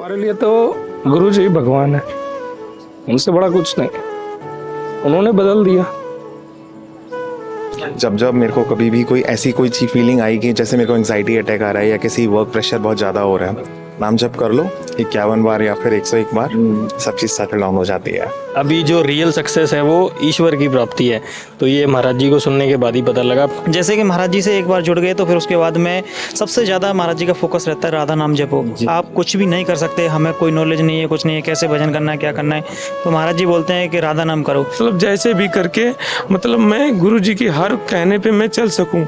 हमारे लिए तो गुरु जी भगवान है, उनसे बड़ा कुछ नहीं, उन्होंने बदल दिया। जब जब मेरे को कभी भी कोई ऐसी कोई ची फीलिंग आई कि जैसे मेरे को एंग्जाइटी अटैक आ रहा है या किसी वर्क प्रेशर बहुत ज़्यादा हो रहा है, नाम जप कर लो 51 बार या फिर 101 बार, सब चीज़ सेटल डाउन हो जाती है। अभी जो रियल सक्सेस है वो ईश्वर की प्राप्ति है, तो ये महाराज जी को सुनने के बाद ही पता लगा। जैसे कि महाराज जी से एक बार जुड़ गए तो फिर उसके बाद में सबसे ज़्यादा महाराज जी का फोकस रहता है राधा नाम जपो। आप कुछ भी नहीं कर सकते, हमें कोई नॉलेज नहीं है, कुछ नहीं है, कैसे भजन करना है, क्या करना है, तो महाराज जी बोलते हैं कि राधा नाम करो। मतलब जैसे भी करके मतलब मैं गुरु जी की हर कहने पे मैं चल सकूं।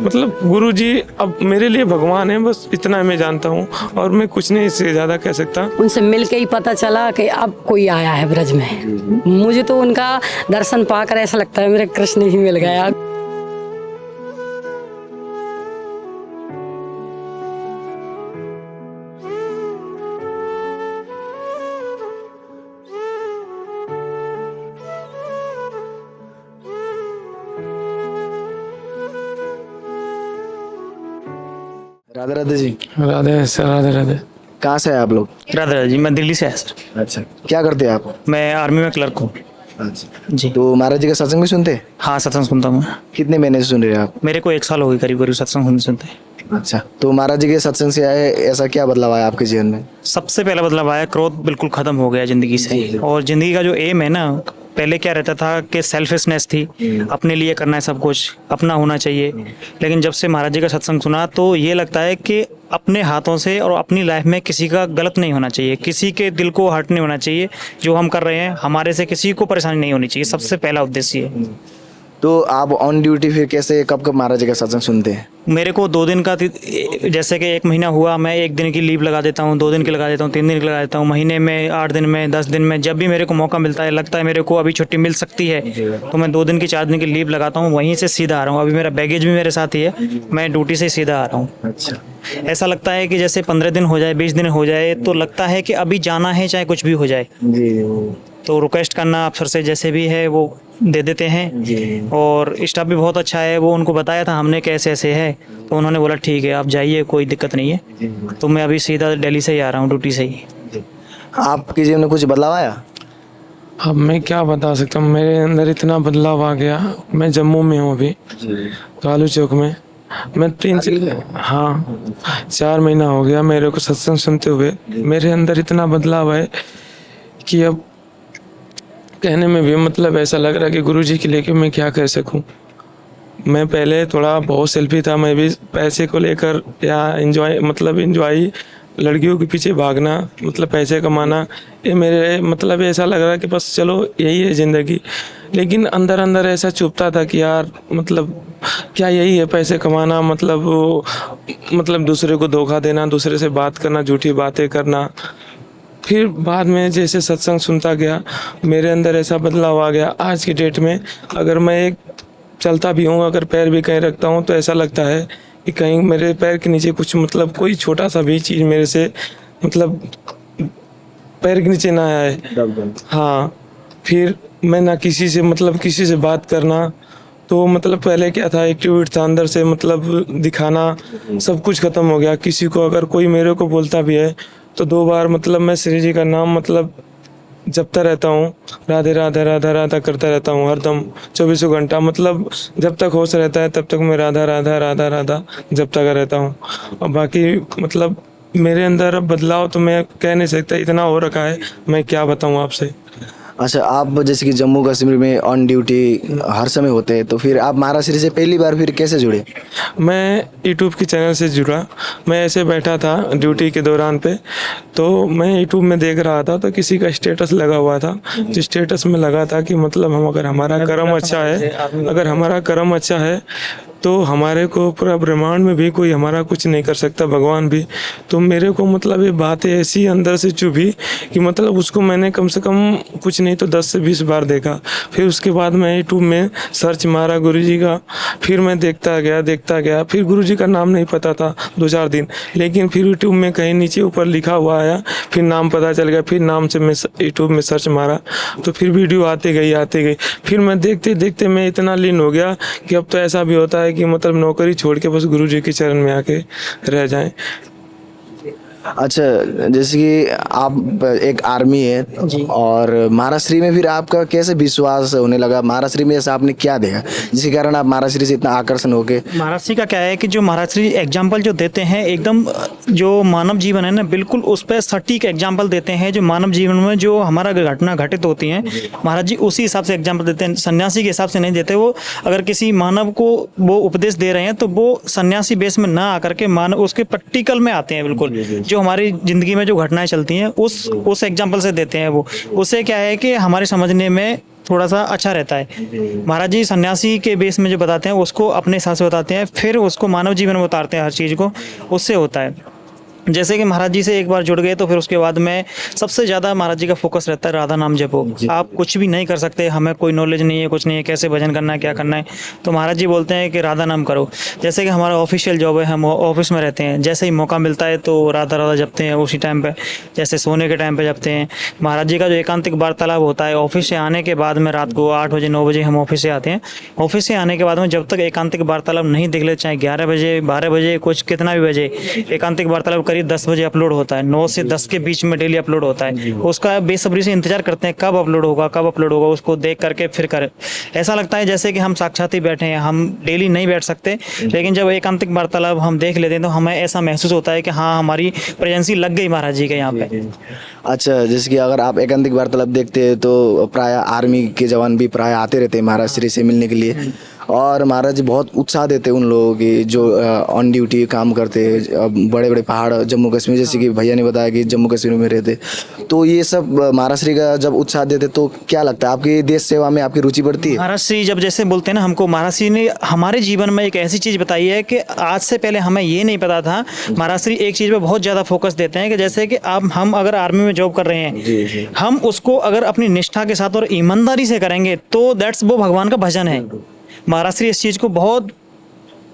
मतलब गुरु जी अब मेरे लिए भगवान है, बस इतना मैं जानता हूं और मैं कुछ नहीं इससे ज़्यादा कह सकता। उनसे मिलके ही पता चला कि अब कोई आया है ब्रज में। मुझे तो उनका दर्शन पाकर ऐसा लगता है मेरे कृष्ण ही मिल गया। राधे राधे जी। राधे सर, राधे राधे। कहाँ से हैं आप लोग? राधा जी, मैं दिल्ली से आया सर। अच्छा, क्या करते हैं आप? मैं आर्मी में क्लर्क हूँ। अच्छा जी। तो महाराज जी का सत्संग भी सुनते हैं? हाँ, सत्संग सुनता हूँ मैं। कितने महीने से सुन रहे हैं आप? मेरे को 1 साल हो गई करीब करीब सत्संग सुनते। अच्छा, तो महाराज जी के सत्संग से आए ऐसा क्या बदलाव आया आपके जीवन में? सबसे पहला बदलाव आया, क्रोध बिल्कुल खत्म हो गया जिंदगी से। और जिंदगी का जो एम है ना, पहले क्या रहता था कि सेल्फिशनेस थी, अपने लिए करना है सब कुछ, अपना होना चाहिए। लेकिन जब से महाराज जी का सत्संग सुना तो ये लगता है कि अपने हाथों से और अपनी लाइफ में किसी का गलत नहीं होना चाहिए, किसी के दिल को हर्ट नहीं होना चाहिए। जो हम कर रहे हैं हमारे से किसी को परेशानी नहीं होनी चाहिए, सबसे पहला उद्देश्य है। तो आप ऑन ड्यूटी फिर कैसे कब कब महाराज जी का सत्संग सुनते हैं? मेरे को 2 दिन का, जैसे कि 1 महीना हुआ, मैं 1 दिन की लीव लगा देता हूँ, 2 दिन की लगा देता हूँ, 3 दिन की लगा देता हूँ, महीने में 8 दिन में, 10 दिन में, जब भी मेरे को मौका मिलता है, लगता है मेरे को अभी छुट्टी मिल सकती है, तो मैं 2 दिन की 4 दिन की लीव लगाता हूँ, वहीं से सीधा आ रहा हूँ। अभी मेरा बैगेज भी मेरे साथ ही है, मैं ड्यूटी से सीधा आ रहा हूँ। अच्छा, ऐसा लगता है कि जैसे 15 दिन हो जाए, 20 दिन हो जाए, तो लगता है कि अभी जाना है चाहे कुछ भी हो जाए। जी तो रिक्वेस्ट करना अफसर से जैसे भी है वो दे देते हैं। जी। और स्टाफ भी बहुत अच्छा है, वो उनको बताया था हमने कैसे ऐसे है, तो उन्होंने बोला ठीक है आप जाइए, कोई दिक्कत नहीं है। तो मैं अभी सीधा दिल्ली से ही आ रहा हूँ, ड्यूटी से ही। आपके जीवन में कुछ बदलाव आया? अब मैं क्या बता सकता हूँ, मेरे अंदर इतना बदलाव आ गया। मैं जम्मू में हूँ अभी, कालू चौक में। मैं 4 महीना हो गया मेरे को सत्संग सुनते हुए। मेरे अंदर इतना बदलाव है कि अब कहने में भी मतलब ऐसा लग रहा है कि गुरु जी के लेके मैं क्या कर सकूं। मैं पहले थोड़ा बहुत सेल्फी था, मैं भी पैसे को लेकर या एंजॉय लड़कियों के पीछे भागना, मतलब पैसे कमाना, ये मेरे मतलब ऐसा लग रहा है कि बस चलो यही है ज़िंदगी। लेकिन अंदर अंदर ऐसा चुभता था कि यार मतलब क्या यही है पैसे कमाना, मतलब दूसरे को धोखा देना, दूसरे से बात करना, झूठी बातें करना। फिर बाद में जैसे सत्संग सुनता गया मेरे अंदर ऐसा बदलाव आ गया। आज की डेट में अगर मैं एक चलता भी हूँ, अगर पैर भी कहीं रखता हूँ, तो ऐसा लगता है कि कहीं मेरे पैर के नीचे कुछ मतलब कोई छोटा सा भी चीज़ मेरे से मतलब पैर के नीचे ना आए। हाँ, फिर मैं ना किसी से बात करना, तो मतलब पहले क्या था, एक्टिविटी था अंदर से, मतलब दिखाना, सब कुछ ख़त्म हो गया। किसी को अगर कोई मेरे को बोलता भी है तो 2 बार मतलब मैं श्री जी का नाम मतलब जपता रहता हूँ, राधे राधे राधा राधा करता रहता हूँ हरदम 24 घंटा। मतलब जब तक होश रहता है तब तक मैं राधा राधा राधा राधा जपता का रहता हूँ। और बाकी मतलब मेरे अंदर बदलाव तो मैं कह नहीं सकता, इतना हो रखा है, मैं क्या बताऊँ आपसे। अच्छा, आप जैसे कि जम्मू कश्मीर में ऑन ड्यूटी हर समय होते हैं, तो फिर आप महाराज श्री से पहली बार फिर कैसे जुड़े? मैं यूट्यूब के चैनल से जुड़ा। मैं ऐसे बैठा था ड्यूटी के दौरान पे, तो मैं यूट्यूब में देख रहा था, तो किसी का स्टेटस लगा हुआ था, जो स्टेटस में लगा था कि मतलब अगर हमारा कर्म अच्छा है तो हमारे को पूरा ब्रह्मांड में भी कोई हमारा कुछ नहीं कर सकता, भगवान भी। तो मेरे को मतलब ये बातें ऐसी अंदर से चुभी कि मतलब उसको मैंने कम से कम कुछ नहीं तो 10 से 20 बार देखा। फिर उसके बाद मैं यूट्यूब में सर्च मारा गुरु जी का, फिर मैं देखता गया। फिर गुरु जी का नाम नहीं पता था 2-4 दिन, लेकिन फिर यूट्यूब में कहीं नीचे ऊपर लिखा हुआ आया, फिर नाम पता चल गया। फिर नाम से मैं यूट्यूब में सर्च मारा, तो फिर वीडियो आते गई। फिर मैं देखते मैं इतना लीन हो गया कि अब तो ऐसा भी होता है कि मतलब नौकरी छोड़ के बस गुरु जी के चरण में आके रह जाएं। अच्छा, जैसे कि आप एक आर्मी है और महाराष्ट्री में फिर आपका कैसे विश्वास होने लगा? महाराष्ट्री में ऐसा आपने क्या देखा जिसके कारण आप महाराष्ट्री से इतना आकर्षण हो गए? महाराष्ट्री का क्या है कि जो महाराष्ट्री एग्जाम्पल जो देते हैं एकदम जो मानव जीवन है ना बिल्कुल उस पर सटीक एग्जाम्पल देते हैं। जो मानव जीवन में जो हमारा घटना घटित होती है महाराज जी उसी हिसाब से एग्जाम्पल देते हैं, सन्यासी के हिसाब से नहीं देते। वो अगर किसी मानव को वो उपदेश दे रहे हैं तो वो सन्यासी बेस में ना आकर के मानव उसके प्रैक्टिकल में आते हैं, बिल्कुल जो हमारी जिंदगी में जो घटनाएं चलती हैं उस एग्जाम्पल से देते हैं। वो उससे क्या है कि हमारे समझने में थोड़ा सा अच्छा रहता है। महाराज जी सन्यासी के बेस में जो बताते हैं उसको अपने हिसाब से बताते हैं, फिर उसको मानव जीवन में उतारते हैं हर चीज़ को, उससे होता है। जैसे कि महाराज जी से एक बार जुड़ गए तो फिर उसके बाद में सबसे ज़्यादा महाराज जी का फोकस रहता है राधा नाम जपो। आप कुछ भी नहीं कर सकते, हमें कोई नॉलेज नहीं है, कुछ नहीं है, कैसे भजन करना है, क्या करना है, तो महाराज जी बोलते हैं कि राधा नाम करो। जैसे कि हमारा ऑफिशियल जॉब है, हम ऑफिस में रहते हैं, जैसे ही मौका मिलता है तो राधा राधा जपते हैं उसी टाइम पर, जैसे सोने के टाइम पर जपते हैं। महाराज जी का जो एकांतिक वार्तालाप होता है ऑफिस से आने के बाद में, रात को 8 बजे 9 बजे हम ऑफिस से आते हैं। ऑफिस से आने के बाद में जब तक एकांतिक वार्तालाप नहीं देख ले, चाहे 11 बजे 12 बजे कुछ कितना भी बजे, एकांतिक वार्तालाप करीब 10 बजे अपलोड होता है, 9 से 10 के बीच में डेली अपलोड होता है। उसका बेसब्री से इंतजार करते हैं कब अपलोड होगा कब अपलोड होगा, उसको देख करके फिर करें। ऐसा लगता है जैसे कि हम साक्षात ही बैठे हैं, हम डेली नहीं बैठ सकते, लेकिन जब एकांतिक वार्तालाप हम देख लेते हैं तो हमें ऐसा महसूस होता है कि हाँ हमारी प्रेजेंसी लग गई महाराज जी के यहाँ पे। अच्छा, जैसे कि अगर आप एकांतिक वार्तालाप देखते हैं तो प्राय आर्मी के जवान भी प्राय आते रहते हैं महाराष्ट्री से मिलने के लिए, और महाराज जी बहुत उत्साह देते हैं उन लोगों की जो ऑन ड्यूटी काम करते हैं, बड़े बड़े पहाड़ जम्मू कश्मीर, जैसे कि भैया ने बताया कि जम्मू कश्मीर में रहते, तो ये सब महाराष्ट्री का जब उत्साह देते तो क्या लगता है आपकी देश सेवा में आपकी रुचि बढ़ती है? महाराष्ट्री जब जैसे बोलते हैं ना, हमको महाराष्ट्री ने हमारे जीवन में एक ऐसी चीज़ बताई है कि आज से पहले हमें ये नहीं पता था। महाराष्ट्री एक चीज़ पे बहुत ज़्यादा फोकस देते हैं कि जैसे कि अब हम अगर आर्मी में जॉब कर रहे हैं, हम उसको अगर अपनी निष्ठा के साथ और ईमानदारी से करेंगे तो दैट्स वो भगवान का भजन है। महाराष्ट्री इस चीज़ को बहुत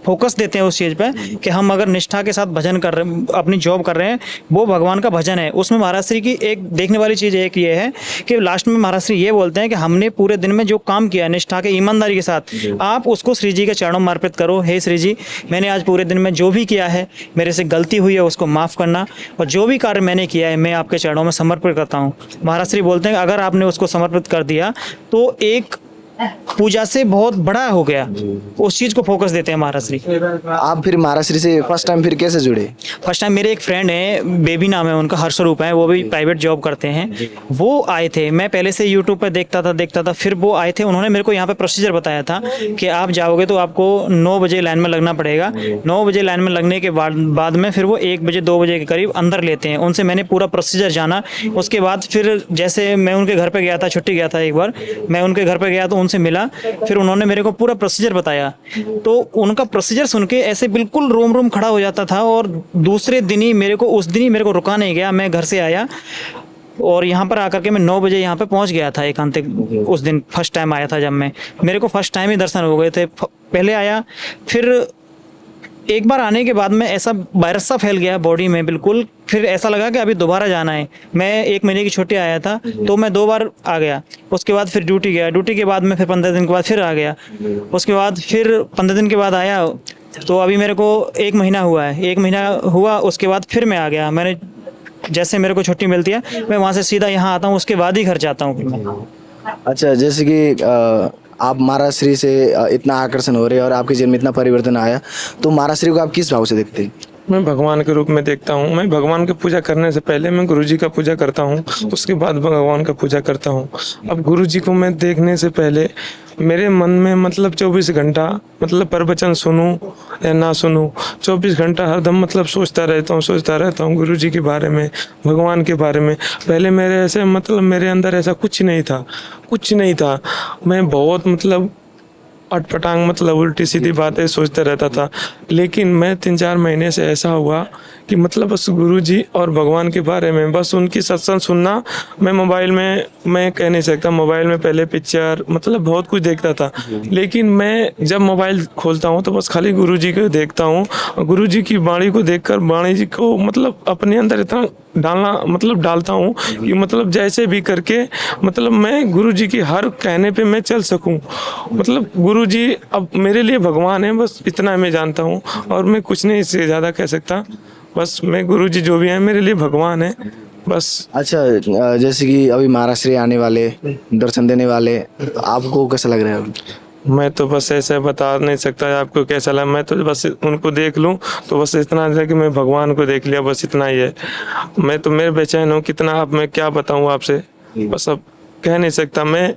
फोकस देते हैं उस चीज़ पे कि हम अगर निष्ठा के साथ भजन कर रहे हैं, अपनी जॉब कर रहे हैं, वो भगवान का भजन है। उसमें महाराष्ट्री की एक देखने वाली चीज़ एक ये है कि लास्ट में महाराष्ट्री ये बोलते हैं कि हमने पूरे दिन में जो काम किया है निष्ठा के ईमानदारी के साथ, आप उसको श्री जी के चरणों में अर्पित करो। हे श्री जी, मैंने आज पूरे दिन में जो भी किया है, मेरे से गलती हुई है उसको माफ़ करना, और जो भी कार्य मैंने किया है मैं आपके चरणों में समर्पित करता हूँ। महाराष्ट्री बोलते हैं अगर आपने उसको समर्पित कर दिया तो एक पूजा से बहुत बड़ा हो गया, उस चीज को फोकस देते हैं महाराष्ट्री। आप फिर महाराष्ट्री से फर्स्ट टाइम फिर कैसे जुड़े? फर्स्ट टाइम मेरे एक फ्रेंड है, बेबी नाम है उनका, हर्षरूप है, वो भी प्राइवेट जॉब करते हैं, वो आए थे। मैं पहले से यूट्यूब पे देखता था, फिर वो आए थे, उन्होंने मेरे को यहाँ पे प्रोसीजर बताया था कि आप जाओगे तो आपको 9 बजे लाइन में लगना पड़ेगा। 9 बजे लाइन में लगने के बाद में फिर वो 1 बजे 2 बजे के करीब अंदर लेते हैं। उनसे मैंने पूरा प्रोसीजर जाना। उसके बाद फिर जैसे मैं उनके घर पे गया था, छुट्टी गया था एक बार, मैं उनके घर पे गया तो उनसे मिला, फिर उन्होंने मेरे को पूरा प्रोसीजर बताया। तो उनका प्रोसीजर सुन के ऐसे बिल्कुल रोम रोम खड़ा हो जाता था, और दूसरे दिन ही मेरे को, उस दिन ही मेरे को रुका नहीं गया। मैं घर से आया और यहाँ पर आकर के मैं 9 बजे यहाँ पे पहुँच गया था एकांतिक। उस दिन फर्स्ट टाइम आया था जब मैं, मेरे को फर्स्ट टाइम ही दर्शन हो गए थे। पहले आया, फिर एक बार आने के बाद में ऐसा वायरस सा फैल गया बॉडी में बिल्कुल, फिर ऐसा लगा कि अभी दोबारा जाना है। मैं 1 महीने की छुट्टी आया था तो मैं 2 बार आ गया। उसके बाद फिर ड्यूटी गया, ड्यूटी के बाद में फिर 15 दिन के बाद फिर आ गया। उसके बाद फिर 15 दिन के बाद आया, तो अभी मेरे को 1 महीना हुआ है। 1 महीना हुआ उसके बाद फिर मैं आ गया। मैंने जैसे मेरे को छुट्टी मिलती है मैं वहाँ से सीधा यहाँ आता हूँ, उसके बाद ही घर जाता हूँ। अच्छा, जैसे कि आप महाराष्ट्री से इतना आकर्षण हो रहे हैं और आपके जीवन में इतना परिवर्तन आया, तो महाराष्ट्री को आप किस भाव से देखते हैं? मैं भगवान के रूप में देखता हूँ। मैं भगवान की पूजा करने से पहले मैं गुरुजी का पूजा करता हूँ, उसके बाद भगवान का पूजा करता हूँ। अब गुरुजी को मैं देखने से पहले मेरे मन में मतलब 24 घंटा मतलब प्रवचन सुनूं या ना सुनूं, 24 घंटा हरदम मतलब सोचता रहता हूँ गुरुजी के बारे में, भगवान के बारे में। पहले मेरे ऐसे मतलब मेरे अंदर ऐसा कुछ नहीं था। मैं बहुत मतलब अटपटांग मतलब उल्टी सीधी बातें सोचते रहता था। लेकिन मैं 3-4 महीने से ऐसा हुआ कि मतलब बस गुरुजी और भगवान के बारे में बस उनकी सत्संग सुनना। मैं मोबाइल में, मैं कह नहीं सकता, मोबाइल में पहले पिक्चर मतलब बहुत कुछ देखता था, लेकिन मैं जब मोबाइल खोलता हूँ तो बस खाली गुरुजी को देखता हूँ। गुरुजी की वाणी को देखकर वाणी जी को मतलब अपने अंदर इतना डालता हूँ कि मतलब जैसे भी करके मतलब मैं गुरुजी की हर कहने पे मैं चल सकूँ। मतलब गुरुजी अब मेरे लिए भगवान है, बस इतना मैं जानता हूँ और मैं कुछ नहीं इससे ज़्यादा कह सकता। बस मैं गुरुजी जो भी हैं मेरे लिए भगवान है बस। अच्छा, जैसे कि अभी महाराष्ट्र आने वाले, दर्शन देने वाले, आपको कैसा लग रहा है अभी? मैं तो बस ऐसे बता नहीं सकता है आपको कैसा लगा। मैं तो बस उनको देख लूं तो बस इतना है कि मैं भगवान को देख लिया, बस इतना ही है। मैं तो मेरे बेचैन हूँ कितना, अब मैं क्या बताऊँ आपसे, बस अब कह नहीं सकता। मैं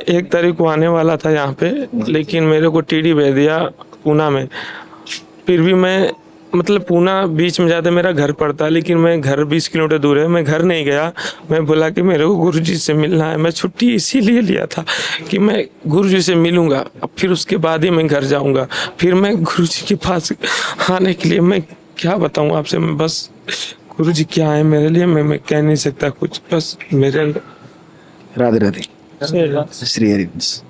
1 तारीख को आने वाला था यहाँ पे, लेकिन मेरे को टीडी भेज दिया पूना में। फिर भी मैं मतलब पूना बीच में जाते मेरा घर पड़ता, लेकिन मैं घर 20 किलोमीटर दूर है, मैं घर नहीं गया। मैं बोला कि मेरे को गुरुजी से मिलना है। मैं छुट्टी इसीलिए लिया था कि मैं गुरुजी से मिलूंगा, अब फिर उसके बाद ही मैं घर जाऊंगा। फिर मैं गुरुजी के पास आने के लिए मैं क्या बताऊं आपसे, मैं बस गुरुजी क्या है मेरे लिए, मैं कह नहीं सकता कुछ, बस मेरे अंदर। राधे राधे, श्री हरिवंश।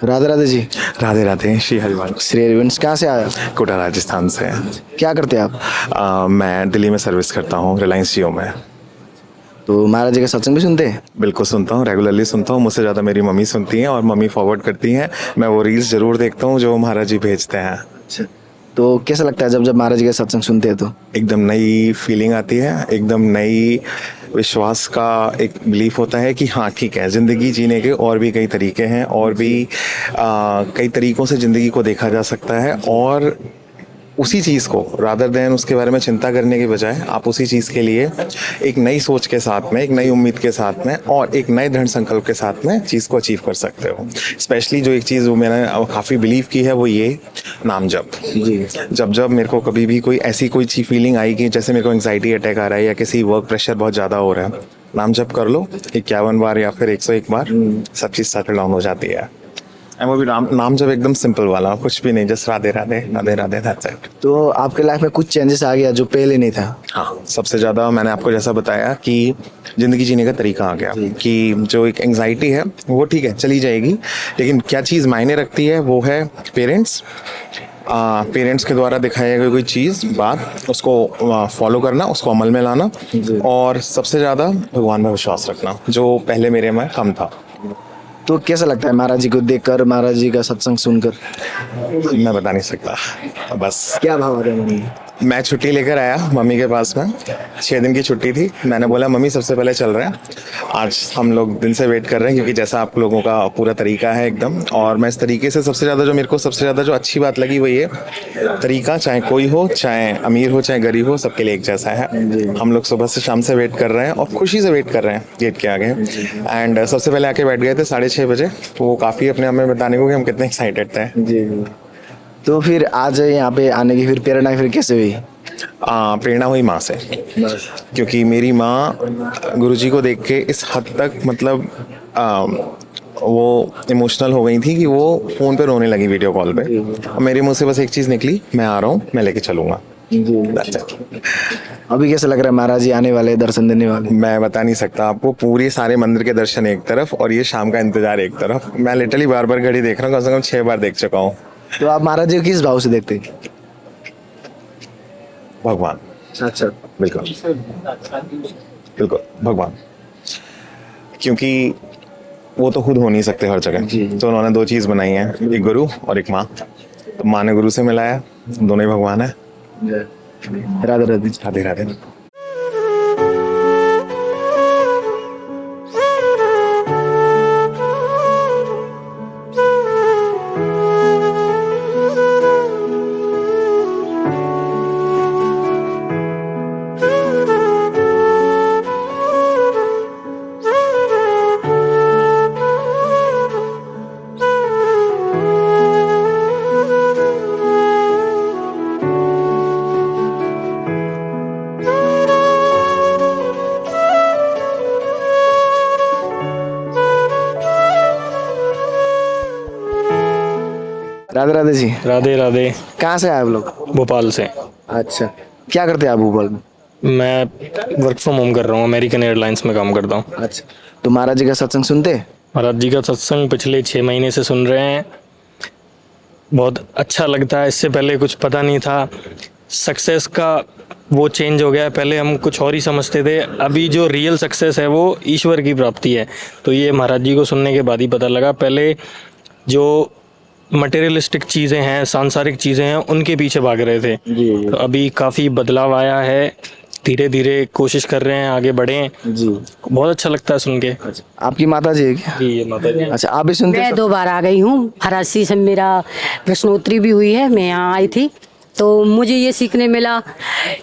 राधे राधे जी। राधे राधे, श्री हरिवंश। श्री हरिवंश कहाँ से आया? कोटा राजस्थान से। क्या करते हैं आप? मैं दिल्ली में सर्विस करता हूँ, रिलायंस जियो में। तो महाराज जी का सत्संग भी सुनते हैं? बिल्कुल सुनता हूँ, रेगुलरली सुनता हूँ। मुझसे ज़्यादा मेरी मम्मी सुनती हैं और मम्मी फॉरवर्ड करती हैं। मैं वो रील्स ज़रूर देखता हूँ जो महाराज जी भेजते हैं। अच्छा, तो कैसा लगता है जब जब महाराज जी का सत्संग सुनते हैं तो? एकदम नई फीलिंग आती है, एकदम नई विश्वास का एक बिलीफ होता है कि हाँ ठीक है, ज़िंदगी जीने के और भी कई तरीके हैं, और भी कई तरीक़ों से ज़िंदगी को देखा जा सकता है। और उसी चीज़ को रादर देन उसके बारे में चिंता करने के बजाय आप उसी चीज़ के लिए एक नई सोच के साथ में, एक नई उम्मीद के साथ में और एक नए दृढ़ संकल्प के साथ में चीज़ को अचीव कर सकते हो। स्पेशली जो एक चीज़ वो मैंने काफ़ी बिलीव की है वो ये नाम जप। जब जब मेरे को कभी भी कोई ऐसी कोई फीलिंग आई कि जैसे मेरे को एंग्जाइटी अटैक आ रहा है या किसी वर्क प्रेशर बहुत ज़्यादा हो रहा है, नाम जप कर लो 51 बार या फिर 101 बार, सब चीज़ सेटल डाउन हो जाती है। वो भी नाम जब एकदम सिंपल वाला, कुछ भी नहीं, just Radhe Radhe Radhe Radhe, that's it. तो आपके लाइफ में कुछ चेंजेस आ गया जो पहले नहीं था? हाँ, सबसे ज़्यादा मैंने आपको जैसा बताया कि ज़िंदगी जीने का तरीका आ गया, कि जो एक एंग्जाइटी है वो ठीक है चली जाएगी, लेकिन क्या चीज़ मायने रखती है वो है पेरेंट्स के द्वारा दिखाई गई कोई चीज़, बात, उसको फॉलो करना, उसको अमल में लाना, और सबसे ज़्यादा भगवान में विश्वास रखना, जो पहले मेरे में कम था। तो कैसा लगता है महाराज जी को देखकर, महाराज जी का सत्संग सुनकर? मैं बता नहीं सकता, बस क्या भाव आ रहा है मन में? मैं छुट्टी लेकर आया मम्मी के पास में, 6 दिन की छुट्टी थी। मैंने बोला मम्मी सबसे पहले चल रहे हैं, आज हम लोग दिल से वेट कर रहे हैं, क्योंकि जैसा आप लोगों का पूरा तरीका है एकदम, और मैं इस तरीके से सबसे ज़्यादा जो मेरे को सबसे ज़्यादा जो अच्छी बात लगी वो ये तरीका, चाहे कोई हो, चाहे अमीर हो, चाहे गरीब हो, सबके लिए एक जैसा है। हम लोग सुबह से शाम से वेट कर रहे हैं और खुशी से वेट कर रहे हैं गेट के आगे। एंड सबसे पहले आके बैठ गए थे 6:30 बजे, तो वो काफ़ी अपने हमें बताने को कि हम कितने एक्साइटेड थे। जी। तो फिर आज यहाँ पे आने की फिर प्रेरणा फिर कैसे हुई? प्रेरणा हुई माँ से, क्योंकि मेरी माँ गुरुजी को देख के इस हद तक मतलब वो इमोशनल हो गई थी कि वो फ़ोन पे रोने लगी वीडियो कॉल पे, और मेरे मुंह से बस एक चीज़ निकली, मैं आ रहा हूँ, मैं लेके चलूँगा। अभी कैसा लग रहा है महाराज जी आने वाले, दर्शन देने वाले? मैं बता नहीं सकता आपको, पूरे सारे मंदिर के दर्शन एक तरफ और ये शाम का इंतजार एक तरफ। मैं लिटरली बार बार घड़ी देख रहा हूँ, कम से कम 6 बार देख चुका हूँ। तो आप महाराज जी को किस भाव से देखते हैं? भगवान। अच्छा, बिल्कुल बिल्कुल भगवान, क्योंकि वो तो खुद हो नहीं सकते हर जगह, तो उन्होंने 2 चीज़ बनाई है, एक गुरु और एक माँ। तो माँ ने गुरु से मिलाया, दोनों ही भगवान है। राधे राधे। राधे राधे। राधे राधे जी। राधे राधे। कहाँ से आए आप लोग? भोपाल से। अच्छा, क्या करते हैं आप भोपाल में? मैं वर्क फ्रॉम होम कर रहा हूँ, अमेरिकन एयरलाइंस में काम करता हूँ। अच्छा, तो महाराज जी का सत्संग सुनते हैं? महाराज जी का सत्संग पिछले 6 महीने से सुन रहे हैं, बहुत अच्छा लगता है। इससे पहले कुछ पता नहीं था, सक्सेस का वो चेंज हो गया है। पहले हम कुछ और ही समझते थे, अभी जो रियल सक्सेस है वो ईश्वर की प्राप्ति है। तो ये महाराज जी को सुनने के बाद ही पता लगा। पहले जो मटेरियलिस्टिक चीज़ें हैं, सांसारिक चीज़ें हैं, उनके पीछे भाग रहे थे। तो अभी काफ़ी बदलाव आया है, धीरे धीरे कोशिश कर रहे हैं आगे बढ़ें। जी, बहुत अच्छा लगता है सुन के। अच्छा, आपकी माता जी है क्या? जी, ये माता जी। अच्छा, आप भी सुनते मैं हैं? 2 बार आ गई हूँ, महाराज से मेरा प्रश्नोत्तरी भी हुई है, मैं यहाँ आई थी तो मुझे ये सीखने मिला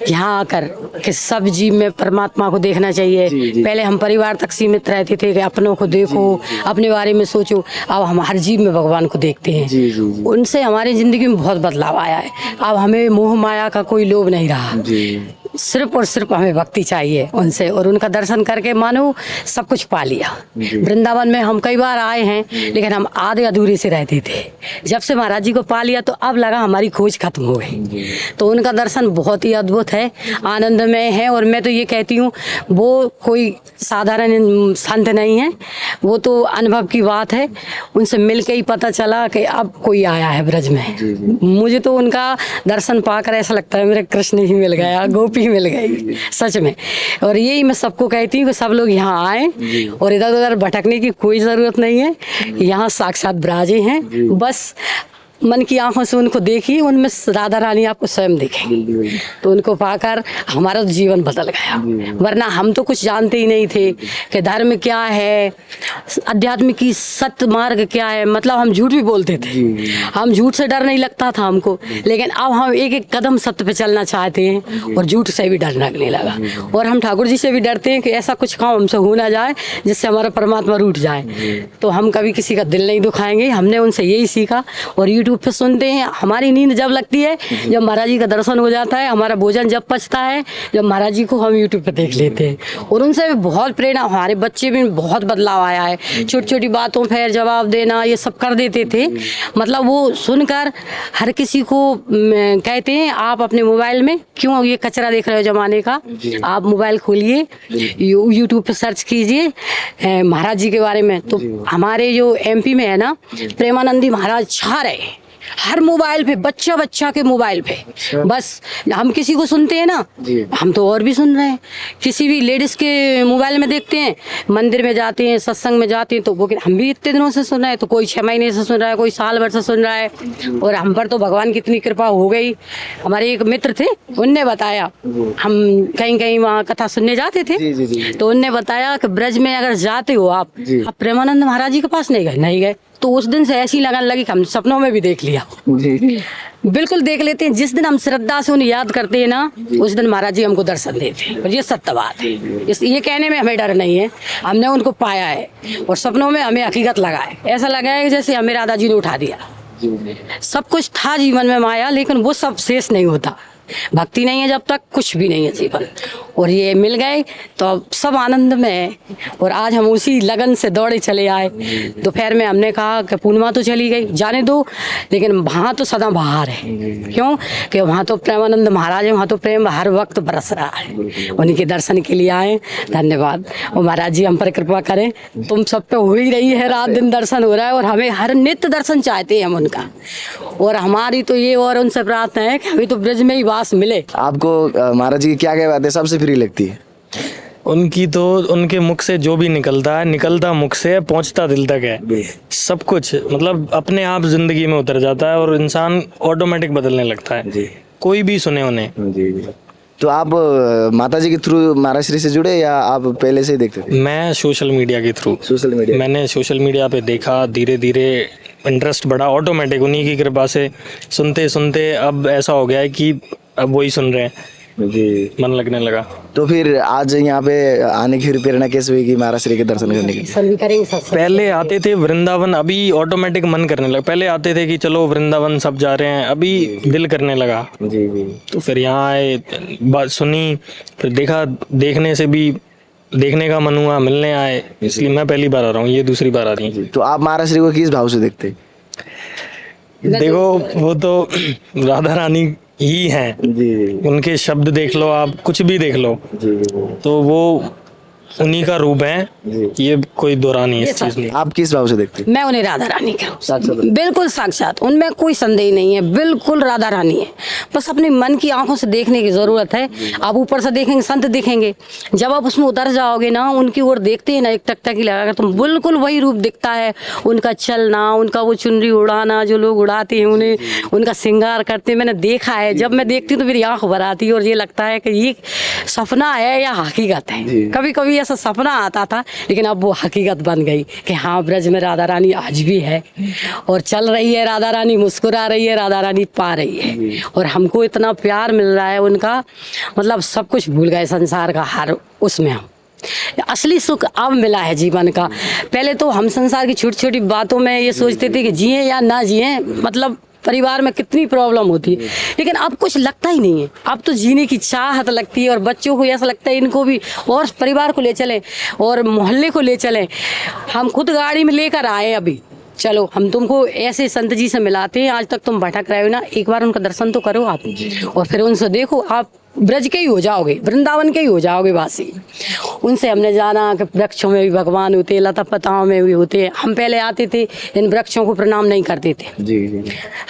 यहाँ आकर कि सब जीव में परमात्मा को देखना चाहिए। पहले हम परिवार तक सीमित रहते थे कि अपनों को देखो, अपने बारे में सोचो, अब हम हर जीव में भगवान को देखते हैं। उनसे हमारी जिंदगी में बहुत बदलाव आया है। अब हमें मोह माया का कोई लोभ नहीं रहा, सिर्फ और सिर्फ हमें भक्ति चाहिए उनसे, और उनका दर्शन करके मानो सब कुछ पा लिया। वृंदावन में हम कई बार आए हैं, लेकिन हम आधे अधूरे से रहते थे। जब से महाराज जी को पा लिया तो अब लगा हमारी खोज खत्म हो गई। तो उनका दर्शन बहुत ही अद्भुत है, आनंदमय है। और मैं तो ये कहती हूँ वो कोई साधारण संत नहीं है, वो तो अनुभव की बात है। उनसे मिल के ही पता चला कि अब कोई आया है ब्रज में। मुझे तो उनका दर्शन पाकर ऐसा लगता है मेरे कृष्ण ही मिल गया, गोपी ही मिल गई सच में। और यही मैं सबको कहती हूँ कि सब लोग यहाँ आए और इधर उधर भटकने की कोई ज़रूरत नहीं है। यहाँ साक्षात ब्राजे हैं, बस मन की आंखों से उनको देखिए, उनमें राधा रानी आपको स्वयं दिखेंगी। तो उनको पाकर हमारा जीवन बदल गया। वरना हम तो कुछ जानते ही नहीं थे कि धर्म क्या है, अध्यात्म की सत्य मार्ग क्या है। मतलब हम झूठ भी बोलते थे, हम झूठ से डर नहीं लगता था हमको, लेकिन अब हम एक एक कदम सत्य पे चलना चाहते हैं और झूठ से भी डर लगने लगा। और हम ठाकुर जी से भी डरते हैं कि ऐसा कुछ काम हमसे हो ना जाए जिससे हमारा परमात्मा रूठ जाए। तो हम कभी किसी का दिल नहीं दुखाएंगे, हमने उनसे यही सीखा। और यूट्यूब पे सुनते हैं, हमारी नींद जब लगती है, जब महाराज जी का दर्शन हो जाता है, हमारा भोजन जब पचता है, जब महाराज जी को हम यूट्यूब पे देख लेते हैं। और उनसे भी बहुत प्रेरणा, हमारे बच्चे में बहुत बदलाव आया है। छोटी छोटी बातों पर जवाब देना, ये सब कर देते थे। मतलब वो सुनकर हर किसी को कहते हैं आप अपने मोबाइल में क्यों ये कचरा देख रहे हो जमाने का, आप मोबाइल खोलिए, यूट्यूब पे सर्च कीजिए महाराज जी के बारे में। तो हमारे जो MP में है ना, प्रेमानंदी महाराज छा रहे हर मोबाइल पे, बच्चा बच्चा के मोबाइल पे। बस हम किसी को सुनते हैं ना, हम तो और भी सुन रहे हैं। किसी भी लेडीज के मोबाइल में देखते हैं, मंदिर में जाते हैं, सत्संग में जाते हैं, तो वो हम भी इतने दिनों से सुन रहे हैं। तो कोई 6 महीने से सुन रहा है, कोई साल भर से सुन रहा है। और हम पर तो भगवान की इतनी कृपा हो गई। हमारे एक मित्र थे, उनने बताया, हम कहीं कहीं वहाँ कथा सुनने जाते थे, तो उनने बताया कि ब्रज में अगर जाते हो आप प्रेमानंद महाराज जी के पास नहीं गए। तो उस दिन से ऐसी लगन लगी कि हम सपनों में भी देख लिया। बिल्कुल देख लेते हैं। जिस दिन हम श्रद्धा से उन्हें याद करते हैं ना, उस दिन महाराज जी हमको दर्शन देते हैं। और ये सत्य बात है, ये कहने में हमें डर नहीं है, हमने उनको पाया है। और सपनों में हमें हकीकत लगा है, ऐसा लगा है जैसे हमें राधा जी ने उठा दिया। सब कुछ था जीवन में माया, लेकिन वो सब शेष नहीं होता। भक्ति नहीं है जब तक, कुछ भी नहीं है जीवन। और ये मिल गए तो अब सब आनंद में है। और आज हम उसी लगन से दौड़े चले आए। दोपहर में हमने कहा कि पूर्णिमा तो चली गई, जाने दो, लेकिन वहाँ तो सदा बहार है। क्यों कि वहाँ तो प्रेमानंद महाराज है, वहाँ तो प्रेम हर वक्त बरस रहा है। उन्हीं के दर्शन के लिए आए। धन्यवाद। और महाराज जी हम पर कृपा करें। तुम सब पे हो ही रही है, रात दिन दर्शन हो रहा है, और हमें हर नित्य दर्शन चाहते हैं हम उनका। और हमारी तो ये और उनसे प्रार्थना है कि हमें तो ब्रज में ही वास मिले। आपको महाराज जी की क्या क्या बातें सबसे फ्री लगती है? उनकी तो, उनके मुख से जो भी निकलता है, निकलता मुख से पहुंचता दिल तक है। सब कुछ मतलब अपने आप जिंदगी में उतर जाता है और इंसान ऑटोमेटिक बदलने लगता है, कोई भी सुने उन्हें। तो आप माता जी के थ्रू महाराज श्री से जुड़े या आप पहले से ही देखते थे? मैं सोशल मीडिया के थ्रू, सोशल मीडिया मैंने सोशल मीडिया पे देखा, धीरे धीरे इंटरेस्ट बढ़ा, ऑटोमेटिक उन्हीं की कृपा से सुनते सुनते अब ऐसा हो गया है कि अब वही सुन रहे हैं, मन लगने लगा। तो फिर आज यहाँ पे आने की प्रेरणा कैसे हुई कि महाराज श्री के दर्शन करने की? पहले आते थे वृंदावन, अभी ऑटोमेटिक मन करने लगा। पहले आते थे कि चलो वृंदावन सब जा रहे हैं, अभी दिल करने लगा। तो फिर यहाँ आए, बात सुनी, फिर देखा, देखने से भी देखने का मन हुआ, मिलने आए, इसलिए मैं पहली बार आ रहा हूँ, ये दूसरी बार आ रही है। तो आप महाराज श्री को किस भाव से देखते? देखो वो तो राधा रानी ही हैं, जी उनके शब्द देख लो आप, कुछ भी देख लो, जी तो वो उन्हीं का रूप है, ये कोई दो रानी है इस चीज में। आप किस भाव से देखते हैं? मैं उन्हें राधा रानी कहूँ, साक्षात। बिल्कुल साक्षात, उनमें कोई संदेह नहीं है, बिल्कुल राधा रानी है। बस अपने मन की आंखों से देखने की जरूरत है। आप ऊपर से देखेंगे संत दिखेंगे, जब आप उसमें उतर जाओगे ना, उनकी ओर देखते हैं ना, एक टकटकी लगाकर, तो बिल्कुल वही रूप दिखता है। उनका चलना, उनका वो चुनरी उड़ाना, जो लोग उड़ाते हैं उन्हें, उनका श्रृंगार करते मैंने देखा है। जब मैं देखती हूँ तो मेरी आंख भर आती है और ये लगता है कि ये सपना है या हकीकत है। कभी कभी ऐसा सपना आता था, लेकिन अब वो हकीकत बन गई कि हाँ, ब्रज में राधा रानी आज भी है और चल रही है राधा रानी, मुस्कुरा रही है राधा रानी, पा रही है। और हमको इतना प्यार मिल रहा है उनका, मतलब सब कुछ भूल गए संसार का हर उसमें। हम असली सुख अब मिला है जीवन का। पहले तो हम संसार की छोटी छोटी बातों में ये सोचते थे कि जिए या ना जिए, मतलब परिवार में कितनी प्रॉब्लम होती है, लेकिन अब कुछ लगता ही नहीं है। अब तो जीने की चाहत लगती है और बच्चों को ऐसा लगता है इनको भी और परिवार को ले चलें और मोहल्ले को ले चलें। हम खुद गाड़ी में लेकर आए अभी, चलो हम तुमको ऐसे संत जी से मिलाते हैं, आज तक तुम भटक रहे हो ना, एक बार उनका दर्शन तो करो आप, और फिर उनसे देखो, आप ब्रज के ही हो जाओगे, वृंदावन के ही हो जाओगे वासी। उनसे हमने जाना कि वृक्षों में भी भगवान होते, लता पताओं में भी होते। हम पहले आते थे, इन वृक्षों को प्रणाम नहीं करते थे जी जी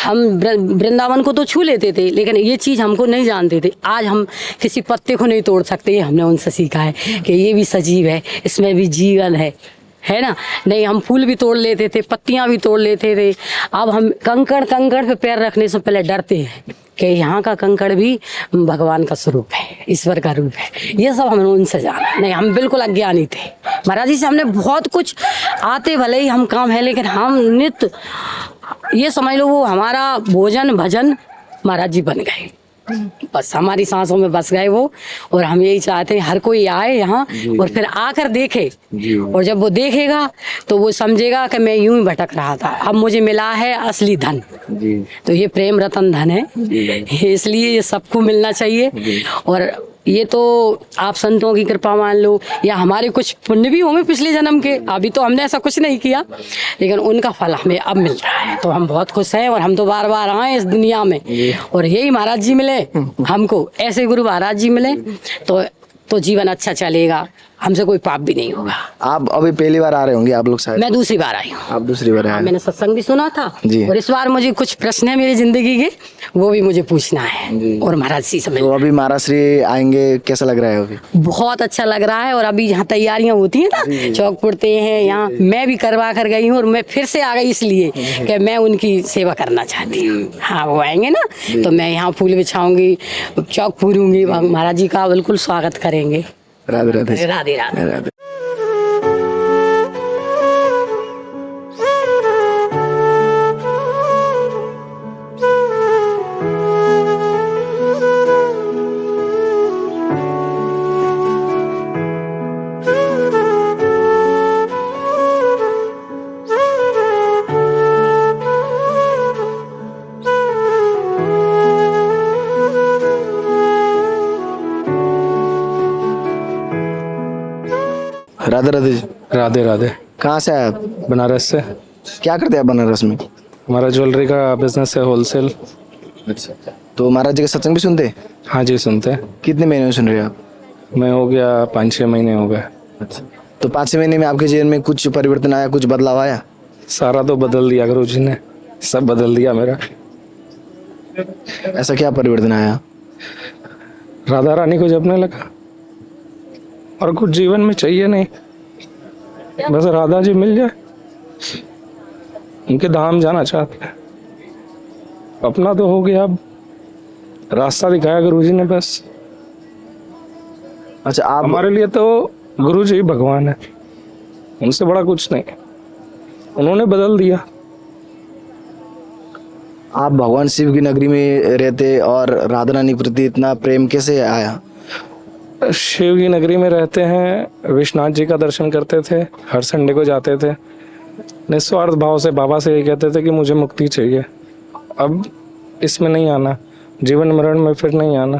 हम, वृंदावन को तो छू लेते थे, लेकिन ये चीज़ हमको नहीं जानते थे। आज हम किसी पत्ते को नहीं तोड़ सकते, ये हमने उनसे सीखा है कि ये भी सजीव है, इसमें भी जीवन है ना। नहीं, हम फूल भी तोड़ लेते थे, पत्तियां भी तोड़ लेते थे। अब हम कंकड़ पे पैर रखने से पहले डरते हैं कि यहाँ का कंकड़ भी भगवान का स्वरूप है, ईश्वर का रूप है। ये सब हमने उनसे जाना। नहीं, हम बिल्कुल अज्ञानी थे। महाराज जी से हमने बहुत कुछ आते, भले ही हम काम है, लेकिन हम नित्य ये समझ लो वो हमारा भोजन भजन महाराज जी बन गए, बस हमारी सांसों में बस गए वो। और हम यही चाहते हैं हर कोई आए यहाँ और फिर आकर देखे, और जब वो देखेगा तो वो समझेगा कि मैं यूं ही भटक रहा था, अब मुझे मिला है असली धन। तो ये प्रेम रतन धन है, इसलिए ये सबको मिलना चाहिए। और ये तो आप संतों की कृपा मान लो, या हमारे कुछ पुण्य भी होंगे पिछले जन्म के, अभी तो हमने ऐसा कुछ नहीं किया, लेकिन उनका फल हमें अब मिल रहा है, तो हम बहुत खुश हैं। और हम तो बार बार आए इस दुनिया में, और यही महाराज जी मिले हमको, ऐसे गुरु महाराज जी मिले तो जीवन अच्छा चलेगा, हमसे कोई पाप भी नहीं होगा। आप अभी पहली बार आ रहे होंगे आप लोग शायद? मैं दूसरी बार आई हूँ। आप दूसरी बार आए? मैंने सत्संग भी सुना था जी। और इस बार मुझे कुछ प्रश्न है मेरी जिंदगी के, वो भी मुझे पूछना है और महाराज जी से तो मिलना। अभी महाराज श्री आएंगे, कैसा लग रहा है अभी? बहुत अच्छा लग रहा है। और अभी यहाँ तैयारियां होती हैं ना, चौक पुड़ते हैं यहाँ, मैं भी करवा कर गई हूँ और मैं फिर से आ गई इसलिए कि मैं उनकी सेवा करना चाहती हूँ। हाँ, वो आएंगे ना तो मैं यहाँ फूल बिछाऊंगी, चौक पूरूंगी, महाराज जी का बिल्कुल स्वागत करेंगे। राधे राधे। राधे राधे। राधे। राधे राधे जी। राधे राधे। कहाँ से आए आप? बनारस से। क्या करते हैं आप बनारस में? हमारा ज्वेलरी का बिजनेस है, होलसेल। अच्छा, तो महाराज जी का सत्संग भी सुनते हैं? हाँ जी, सुनते हैं। कितने महीने में सुन रहे हैं आप? मैं हो गया 5-6 महीने हो गए। अच्छा, तो 5-6 महीने में आपके जीवन में कुछ परिवर्तन आया, कुछ बदलाव आया? सारा तो बदल दिया गुरु जी ने, सब बदल दिया मेरा। ऐसा क्या परिवर्तन आया? राधा रानी को जपने लगा, और कुछ जीवन में चाहिए नहीं, बस राधा जी मिल जाए, उनके धाम जाना चाहते हैं। अपना तो हो गया, अब रास्ता दिखाया गुरु जी ने बस। अच्छा, आप हमारे लिए तो गुरु जी भगवान है, उनसे बड़ा कुछ नहीं, उन्होंने बदल दिया। आप भगवान शिव की नगरी में रहते और राधा रानी के प्रति इतना प्रेम कैसे आया? शिव की नगरी में रहते हैं, विश्वनाथ जी का दर्शन करते थे, हर संडे को जाते थे, निस्वार्थ भाव से बाबा से ये कहते थे कि मुझे मुक्ति चाहिए, अब इसमें नहीं आना, जीवन मरण में फिर नहीं आना।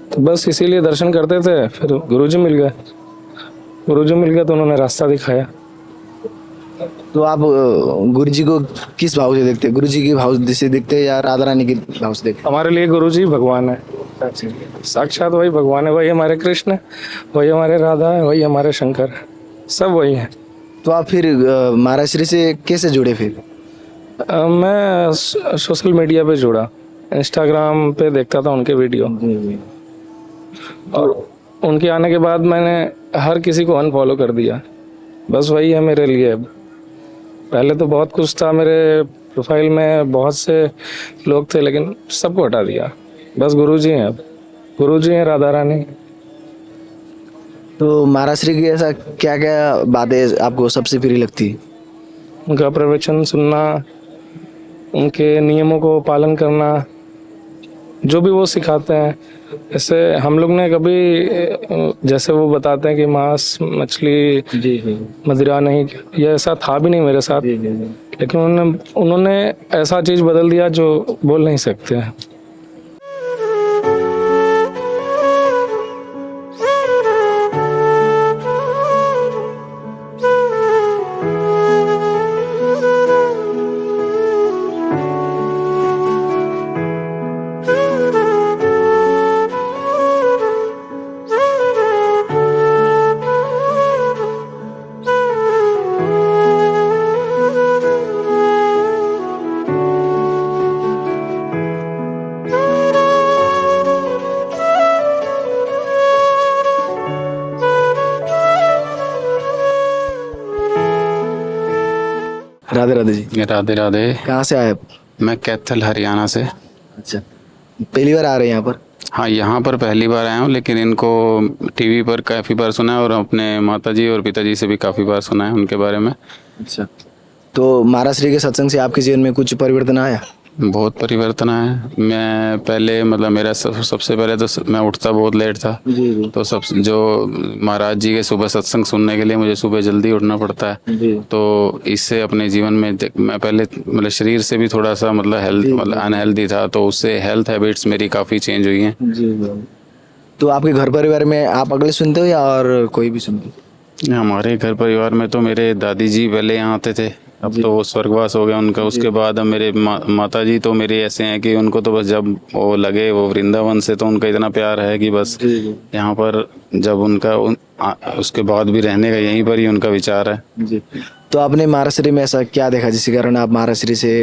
तो बस इसीलिए दर्शन करते थे। फिर गुरुजी मिल गए तो उन्होंने रास्ता दिखाया। तो आप गुरु जी को किस भाव से देखते हैं? गुरु जी के भाव से देखते हैं या राधा रानी के भाव से देखते हमारे लिए गुरु जी भगवान है, साक्षात वही भगवान है, वही हमारे कृष्ण है, वही हमारे राधा है, वही हमारे शंकर है, सब वही है। हैं? तो आप फिर महाराज श्री से कैसे जुड़े फिर? मैं सोशल मीडिया पे जुड़ा, इंस्टाग्राम पे देखता था उनके वीडियो, और उनके आने के बाद मैंने हर किसी को अनफॉलो कर दिया। बस वही है मेरे लिए अब। पहले तो बहुत कुछ था मेरे प्रोफाइल में, बहुत से लोग थे, लेकिन सबको हटा दिया। बस गुरु जी हैं अब, गुरु जी हैं, राधा रानी। तो महाराज श्री की ऐसा क्या क्या बातें आपको सबसे प्रिय लगती है? उनका प्रवचन सुनना, उनके नियमों को पालन करना, जो भी वो सिखाते हैं। जैसे हम लोग ने कभी, जैसे वो बताते हैं कि मांस मछली मदिरा नहीं, ये ऐसा था भी नहीं मेरे साथ, लेकिन उन्होंने ऐसा चीज़ बदल दिया जो बोल नहीं सकते हैं। राधे राधे जी। राधे राधे। कहाँ से आए आप? मैं कैथल हरियाणा से। अच्छा, पहली बार आ रहे हैं यहाँ पर? हाँ, यहाँ पर पहली बार आया हूँ, लेकिन इनको टीवी पर काफ़ी बार सुना है और अपने माताजी और पिताजी से भी काफ़ी बार सुना है उनके बारे में। अच्छा, तो महाराज श्री के सत्संग से आपके जीवन में कुछ परिवर्तन आया? बहुत परिवर्तन है। मैं पहले मतलब मेरा सबसे पहले तो मैं उठता बहुत लेट था, तो सब जो महाराज जी के सुबह सत्संग सुनने के लिए मुझे सुबह जल्दी उठना पड़ता है, तो इससे अपने जीवन में मैं पहले मतलब शरीर से भी थोड़ा सा मतलब हेल्थ मतलब अनहेल्दी था, तो उससे हेल्थ हैबिट्स मेरी काफ़ी चेंज हुई हैं। तो आपके घर परिवार में आप अकेले सुनते हो या और कोई भी सुनते हो? हमारे घर परिवार में तो मेरे दादी जी पहले यहाँ आते थे, अब तो वो स्वर्गवास हो गया उनका। उसके बाद अब मेरे माता जी तो मेरे ऐसे हैं कि उनको तो बस जब वो लगे वो वृंदावन से, तो उनका इतना प्यार है कि बस यहाँ पर जब उनका उसके बाद भी रहने का यहीं पर ही उनका विचार है। जी। तो आपने महाराज श्री में ऐसा क्या देखा जिसके कारण आप महाराज श्री से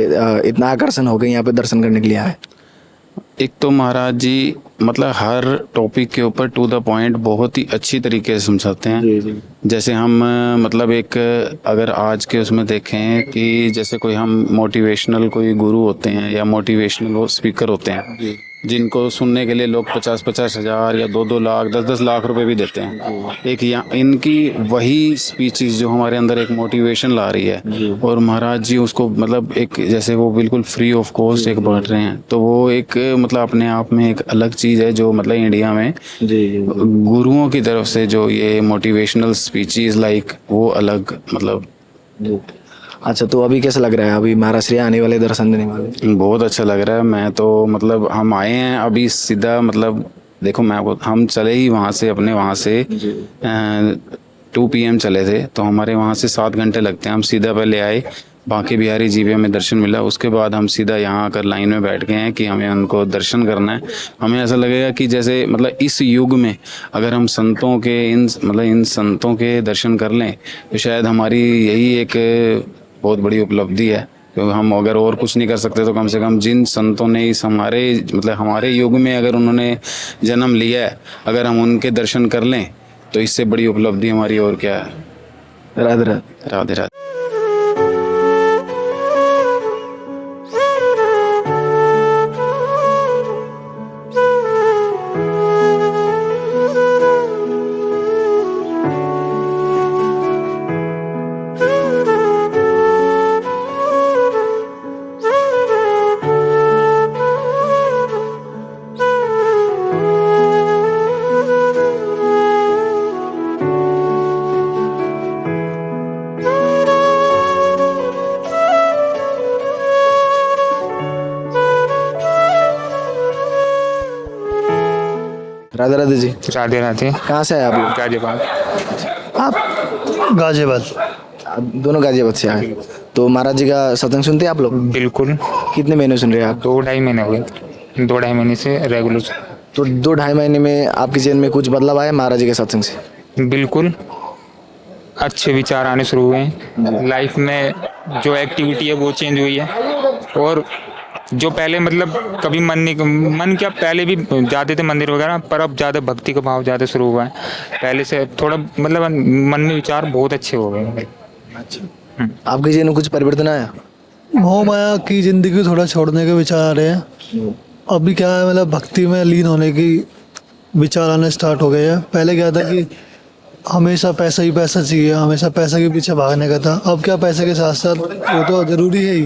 इतना आकर्षण हो गए यहाँ पे दर्शन करने के लिए आए? एक तो महाराज जी मतलब हर टॉपिक के ऊपर टू द पॉइंट बहुत ही अच्छी तरीके से समझाते हैं। जैसे हम मतलब एक अगर आज के उसमें देखें कि जैसे कोई हम मोटिवेशनल कोई गुरु होते हैं या मोटिवेशनल वो स्पीकर होते हैं, जिनको सुनने के लिए लोग 50-50 हज़ार या 2-2 लाख 10-10 लाख रुपए भी देते हैं। एक इनकी वही स्पीचेस जो हमारे अंदर एक मोटिवेशन ला रही है, और महाराज जी उसको मतलब एक जैसे वो बिल्कुल फ्री ऑफ कॉस्ट एक बांट रहे हैं, तो वो एक मतलब अपने आप में एक अलग चीज़ है जो मतलब इंडिया में गुरुओं की तरफ से जो ये मोटिवेशनल स्पीचेस लाइक वो अलग मतलब। अच्छा, तो अभी कैसा लग रहा है? अभी महाराज श्री आने वाले, दर्शन देने वाले? बहुत अच्छा लग रहा है। मैं तो मतलब हम आए हैं अभी सीधा मतलब देखो मैं हम चले ही वहाँ से अपने वहाँ से 2 PM चले थे, तो हमारे वहाँ से 7 घंटे लगते हैं। हम सीधा पहले आए, बांके बिहारी जी पे हमें दर्शन मिला, उसके बाद हम सीधा यहाँ आकर लाइन में बैठ गए हैं कि हमें उनको दर्शन करना है। हमें ऐसा लगेगा कि जैसे मतलब इस युग में अगर हम संतों के इन संतों के दर्शन कर लें तो शायद हमारी यही एक बहुत बड़ी उपलब्धि है, क्योंकि हम अगर और कुछ नहीं कर सकते तो कम से कम जिन संतों ने इस हमारे युग में अगर उन्होंने जन्म लिया है, अगर हम उनके दर्शन कर लें तो इससे बड़ी उपलब्धि हमारी और क्या है। राधे राधे। राधे राधे। राधे राधे जी। राधे राधे। कहाँ से आए आप लोग? गाजियाबाद। आप गाजियाबाद। दोनों गाजियाबाद से आए। तो महाराज जी का सत्संग सुनते हैं आप लोग? बिल्कुल। कितने महीने सुन रहे हैं आप? 2-2.5 महीने हो गए, 2-2.5 महीने से रेगुलर। तो 2-2.5 महीने में आपके जीवन में कुछ बदलाव आया महाराज जी के सत्संग से? बिल्कुल अच्छे विचार आने शुरू हुए हैं। लाइफ में जो एक्टिविटी है वो चेंज हुई है। और जो पहले मतलब कभी मन क्या पहले भी जाते थे मंदिर वगैरह, पर अब ज़्यादा भक्ति का भाव ज़्यादा शुरू हुआ है। पहले से थोड़ा मतलब मन में विचार बहुत अच्छे हो गए। आपके जीवन में कुछ परिवर्तन आया? मोह माया की जिंदगी थोड़ा छोड़ने के विचार आ रहे हैं। अभी क्या है, मतलब भक्ति में लीन होने की विचार आने स्टार्ट हो गए हैं। पहले क्या था कि हमेशा पैसा ही पैसा चाहिए, हमेशा पैसा के पीछे भागने का था। अब क्या, पैसे के साथ साथ वो तो ज़रूरी है ही,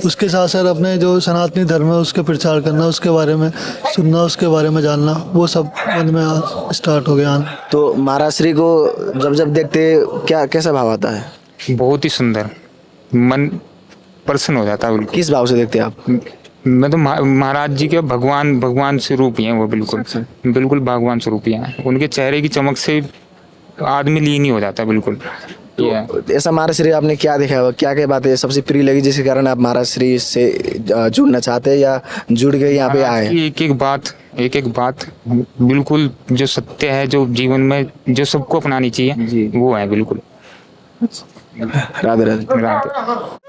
उसके साथ साथ अपने जो सनातनी धर्म है उसके प्रचार करना, उसके बारे में सुनना, उसके बारे में जानना, वो सब मन में स्टार्ट हो गया। तो महाराज श्री को जब जब देखते क्या कैसा भाव आता है? बहुत ही सुंदर, मन प्रसन्न हो जाता है बिल्कुल। किस भाव से देखते हैं आप? मैं तो महाराज जी के भगवान स्वरूप ही हैं वो। बिल्कुल भगवान स्वरूप ही हैं। उनके चेहरे की चमक से आदमी लीन ही हो जाता है बिल्कुल। तो ऐसा महाराज श्री आपने क्या देखा, क्या क्या बातें सबसे प्रिय लगी जिसके कारण आप महाराज श्री से जुड़ना चाहते हैं या जुड़ के यहाँ पे आए? एक एक बात बिल्कुल जो सत्य है, जो जीवन में जो सबको अपनानी चाहिए वो है बिल्कुल। राधे राधे। राधे।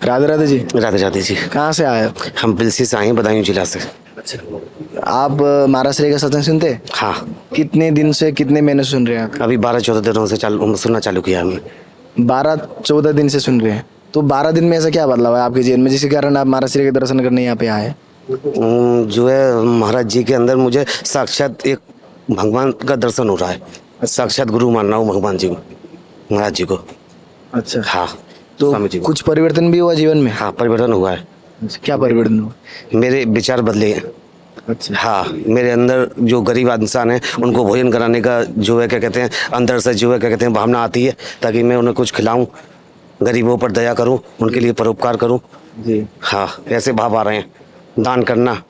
राधे राधे जी। राधे राधे जी। कहाँ से आए? हम बिलसी से आए हैं, बदायूं जिला से। आप महाराज श्री का सत्संग सुनते हैं? हाँ। कितने दिन से, कितने महीने से सुन रहे हैं? अभी 12-14 दिनों से सुनना चालू किया हमने। 12-14 दिन से सुन रहे हैं। तो 12 दिन में ऐसा क्या बदलाव है आपके जीवन में जिसके कारण आप महाराज श्री के दर्शन करने यहाँ पे आए? जो है महाराज जी के अंदर मुझे साक्षात एक भगवान का दर्शन हो रहा है। साक्षात गुरु मान रहा हूँ भगवान जी को, महाराज जी को। अच्छा। हाँ। तो स्वामी जी को। कुछ परिवर्तन भी हुआ जीवन में? हाँ, परिवर्तन हुआ है। क्या परिवर्तन हुआ? मेरे विचार बदले हैं। अच्छा। हाँ, मेरे अंदर जो गरीब इंसान है उनको भोजन कराने का जो है क्या कहते हैं अंदर से जो है क्या कहते हैं भावना आती है, ताकि मैं उन्हें कुछ खिलाऊं, गरीबों पर दया करूं, उनके लिए परोपकार करूं जी। हाँ, ऐसे भाव आ रहे हैं। दान करना,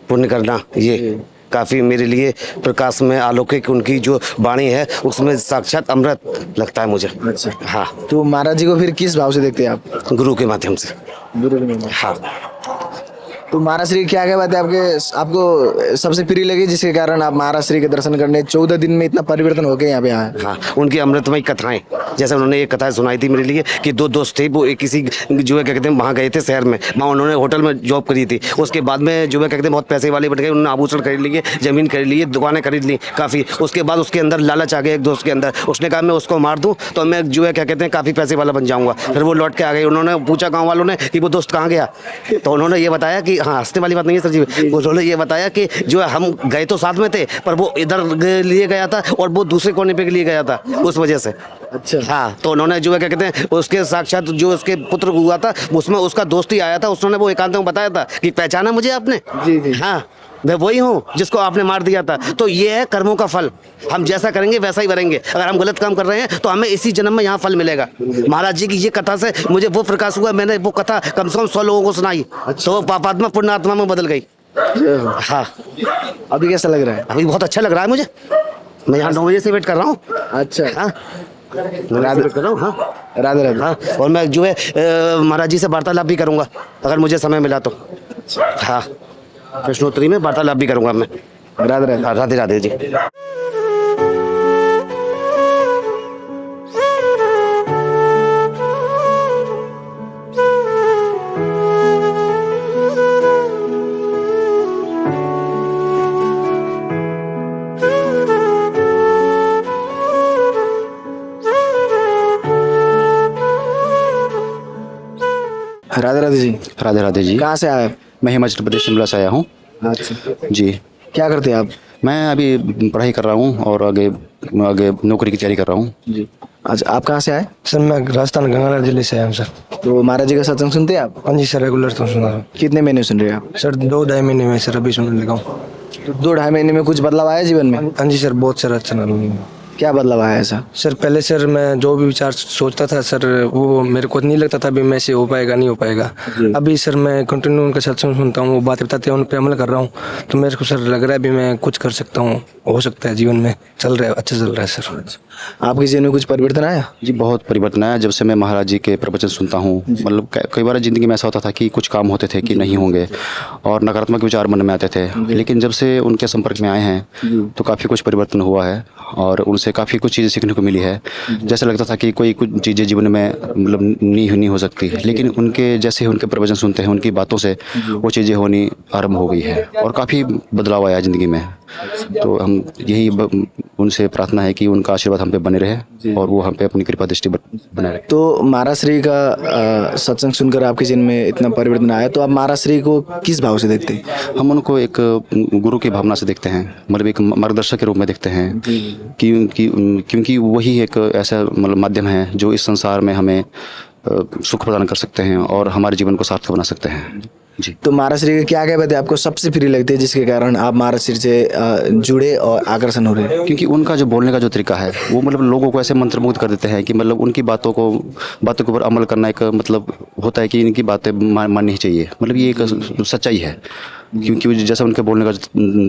पुण्य करना, ये काफ़ी मेरे लिए प्रकाश में अलौकिक उनकी जो वाणी है उसमें साक्षात अमृत लगता है मुझे। अच्छा। हाँ। तो महाराज जी को फिर किस भाव से देखते हैं आप? गुरु के माध्यम से। गुरु के माध्यम। हाँ। तो महाराज श्री क्या क्या बात है आपको सबसे प्रिय लगी जिसके कारण आप महाराज श्री के दर्शन करने 14 दिन में इतना परिवर्तन हो गया यहाँ पे आए? हाँ, उनकी अमृतमय कथाएं, जैसे उन्होंने एक कथा सुनाई थी मेरे लिए कि 2 दोस्त थे, वो एक किसी जो है क्या कहते हैं वहाँ गए थे शहर में, वहाँ उन्होंने होटल में जॉब करी थी। उसके बाद में जो है क्या कहते हैं बहुत पैसे वाले बन गए, उन्होंने आभूषण खरीद लिए, जमीन खरीद ली, दुकानें खरीद ली काफ़ी। उसके बाद उसके अंदर लालच आ गया एक दोस्त के अंदर, उसने कहा मैं उसको मार दूँ तो मैं जो है क्या कहते हैं काफ़ी पैसे वाला बन जाऊँगा। फिर वो लौट के आ गए। उन्होंने पूछा गाँव वालों ने कि वो दोस्त कहाँ गया, तो उन्होंने ये बताया कि हाँ, हंसने वाली बात नहीं है सर जी, उन्होंने ये बताया कि जो है हम गए तो साथ में थे पर वो इधर लिए गया था और वो दूसरे कोने पे लिए गया था उस वजह से। अच्छा। हाँ, तो उन्होंने जो है क्या कहते हैं उसके साक्षात जो उसके पुत्र हुआ था उसमें उसका दोस्त ही आया था, उसने वो एकांत में बताया था कि पहचाना मुझे आपने? जी जी। हाँ, मैं वही हूँ जिसको आपने मार दिया था। तो ये है कर्मों का फल, हम जैसा करेंगे वैसा ही भरेंगे। अगर हम गलत काम कर रहे हैं तो हमें इसी जन्म में यहाँ फल मिलेगा। महाराज जी की ये कथा से मुझे वो प्रकाश हुआ, मैंने वो कथा कम से कम 100 लोगों को सुनाई तो पापात्मा पुण्यात्मा में बदल गई। हाँ। अभी कैसा लग रहा है? अभी बहुत अच्छा लग रहा है मुझे। मैं यहाँ 9 बजे से वेट कर रहा हूँ। अच्छा। हाँ, राधे वेट कर रहा हूँ। हाँ, राधे राधे। हाँ, और मैं जो है महाराज जी से वार्तालाप भी करूँगा अगर मुझे समय मिला तो। हाँ, प्रश्नोत्तरी में वार्तालाप भी करूँगा मैं। राधे राधे। राधे राधे जी। राधे राधे जी। राधे राधे जी। कहाँ से आए? मैं हिमाचल प्रदेश शिमला से आया हूँ। अच्छा। जी। क्या करते हैं आप? मैं अभी पढ़ाई कर रहा हूँ और आगे आगे नौकरी की तैयारी कर रहा हूँ। जी। अच्छा, आप कहाँ से आए? सर मैं राजस्थान गंगानगर जिले से आया हूँ सर। तो महाराज जी का सत्संग सुनते हैं आप? हाँ जी सर, रेगुलर तो सुना रहा हूँ कितने महीने सुन रहे हैं आप? सर। 2-2.5 महीने में सर अभी सुनने लगा हूँ। तो 2-2.5 महीने में कुछ बदलाव आया जीवन में? हाँ जी सर, बहुत सारा अच्छा लगा। क्या बदलाव आया ऐसा? सर पहले सर मैं जो भी विचार सोचता था सर, वो मेरे को नहीं लगता था भी मैं से हो पाएगा नहीं हो पाएगा। अभी सर मैं कंटिन्यू उनका सत्संग सुनता हूँ, वो बातें बताते हैं, उन पर अमल कर रहा हूँ, तो मेरे को सर लग रहा है भी मैं कुछ कर सकता हूँ, हो सकता है जीवन में चल रहा है, अच्छा चल रहा है सर। आपके जीवन में कुछ परिवर्तन आया? जी बहुत परिवर्तन आया जब से मैं महाराज जी के प्रवचन सुनता हूँ। मतलब कई बार ज़िंदगी में ऐसा होता था कि कुछ काम होते थे कि नहीं होंगे और नकारात्मक विचार मन में आते थे, लेकिन जब से उनके संपर्क में आए हैं तो काफ़ी कुछ परिवर्तन हुआ है और उनसे काफ़ी कुछ चीज़ें सीखने को मिली है। जैसे लगता था कि कोई कुछ चीज़ें जीवन में मतलब नहीं हो सकती, लेकिन उनके जैसे उनके प्रवचन सुनते हैं, उनकी बातों से वो चीज़ें होनी आरंभ हो गई है और काफ़ी बदलाव आया ज़िंदगी में। तो हम यही उनसे प्रार्थना है कि उनका आशीर्वाद हम पे बने रहे और वो हम पे अपनी कृपा दृष्टि बनाए रहे। तो महाराज श्री का सत्संग सुनकर आपके जीवन में इतना परिवर्तन आया, तो आप महाराज श्री को किस भाव से देखते हैं? हम उनको एक गुरु की भावना से देखते हैं, मतलब एक मार्गदर्शक के रूप में देखते हैं क्योंकि वही एक ऐसा मतलब माध्यम है जो इस संसार में हमें सुख प्रदान कर सकते हैं और हमारे जीवन को सार्थक बना सकते हैं जी। तो महाराज श्री की क्या बातें आपको सबसे प्रिय लगती है जिसके कारण आप महाराज श्री से जुड़े और आकर्षण हो रहे हैं? क्योंकि उनका जो बोलने का जो तरीका है वो मतलब लोगों को ऐसे मंत्रमुग्ध कर देते हैं कि मतलब उनकी बातों के ऊपर अमल करना एक मतलब होता है कि इनकी बातें माननी ही चाहिए, मतलब ये एक सच्चाई है। क्योंकि जैसा उनके बोलने का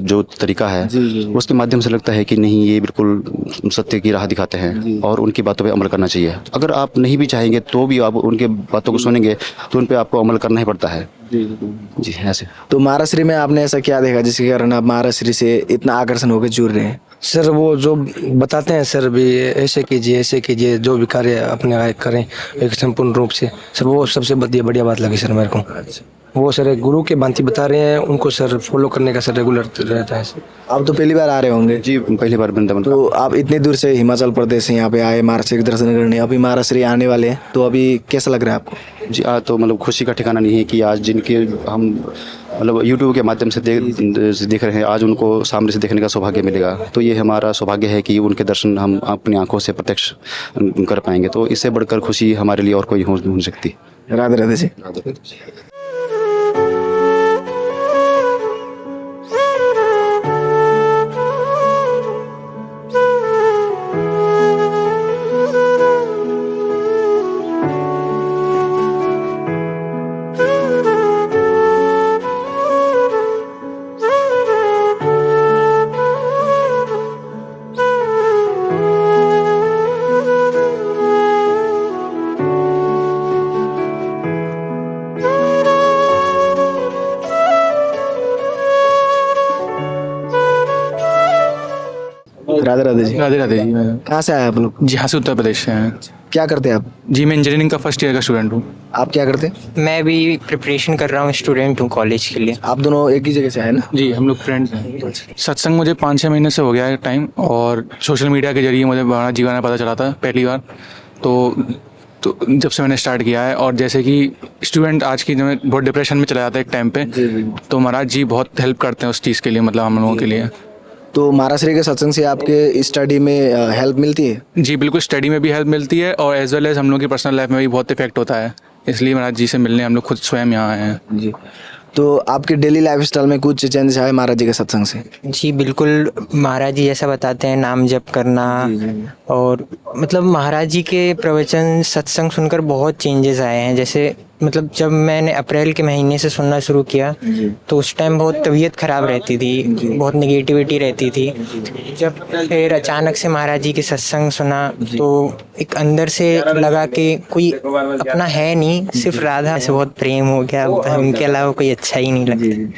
जो तरीका है उसके माध्यम से लगता है कि नहीं, ये बिल्कुल सत्य की राह दिखाते हैं और उनकी बातों पे अमल करना चाहिए। अगर आप नहीं भी चाहेंगे तो भी आप उनके बातों को सुनेंगे तो उन पे आपको अमल करना ही पड़ता है जी ऐसे। तो महाराज श्री में आपने ऐसा क्या देखा जिसके कारण आप महाराज श्री से इतना आकर्षण होकर जुड़ रहे हैं? सर वो जो बताते हैं सर भी ऐसे कीजिए, जो भी कार्य अपने लायक करें एक संपूर्ण रूप से, सर वो सबसे बढ़िया बात लगी सर मेरे को। वो सर एक गुरु के भांति बता रहे हैं, उनको सर फॉलो करने का सर रेगुलर रहता है। आप तो पहली बार आ रहे होंगे? जी पहली बार वृंदावन। तो आप इतने दूर से हिमाचल प्रदेश से यहाँ पे आए महाराज श्री के दर्शन करने, अभी महाराज श्री आने वाले हैं, तो अभी कैसा लग रहा है आपको? जी आज तो मतलब खुशी का ठिकाना नहीं है कि आज जिनके हम मतलब यूट्यूब के माध्यम से देख रहे हैं, आज उनको सामने से देखने का सौभाग्य मिलेगा। तो ये हमारा सौभाग्य है कि उनके दर्शन हम अपनी आंखों से प्रत्यक्ष कर पाएंगे, तो इससे बढ़कर खुशी हमारे लिए और कोई हो नहीं सकती। राधे राधे जी। राधे राधे जी। राधे राधे जी। कहाँ से आए आप लोग? जी हाँ से उत्तर प्रदेश से हैं। क्या करते हैं आप? जी मैं इंजीनियरिंग का फर्स्ट ईयर का स्टूडेंट हूँ। आप क्या करते हैं? मैं भी प्रिपरेशन कर रहा हूँ, स्टूडेंट हूँ कॉलेज के लिए। आप दोनों एक ही जगह से आए ना? जी हम लोग फ्रेंड्स हैं। सत्संग मुझे 5-6 महीने से हो गया है टाइम, और सोशल मीडिया के जरिए मुझे महाराज जी का पता चला था पहली बार। तो जब से मैंने स्टार्ट किया है, और जैसे कि स्टूडेंट आज की जो बहुत डिप्रेशन में चला जाता है एक टाइम पे, तो महाराज जी बहुत हेल्प करते हैं उस चीज़ के लिए, मतलब हम लोगों के लिए। तो महाराज श्री के सत्संग से आपके स्टडी में हेल्प मिलती है? जी बिल्कुल, स्टडी में भी हेल्प मिलती है और एज वेल एज हम लोग की पर्सनल लाइफ में भी बहुत इफेक्ट होता है, इसलिए महाराज जी से मिलने हम लोग खुद स्वयं यहाँ आए हैं। जी। तो आपके डेली लाइफस्टाइल में कुछ चेंजेस आए महाराज जी के सत्संग से? जी बिल्कुल, महाराज जी जैसा बताते हैं नाम जप करना, और मतलब महाराज जी के प्रवचन सत्संग सुनकर बहुत चेंजेस आए हैं। जैसे मतलब जब मैंने अप्रैल के महीने से सुनना शुरू किया तो उस टाइम बहुत तबीयत ख़राब रहती थी, बहुत नेगेटिविटी रहती थी। जब फिर अचानक से महाराज जी के सत्संग सुना तो एक अंदर से लगा कि कोई अपना है नहीं, सिर्फ राधा से बहुत प्रेम हो गया, उनके अलावा कोई अच्छा ही नहीं लगता।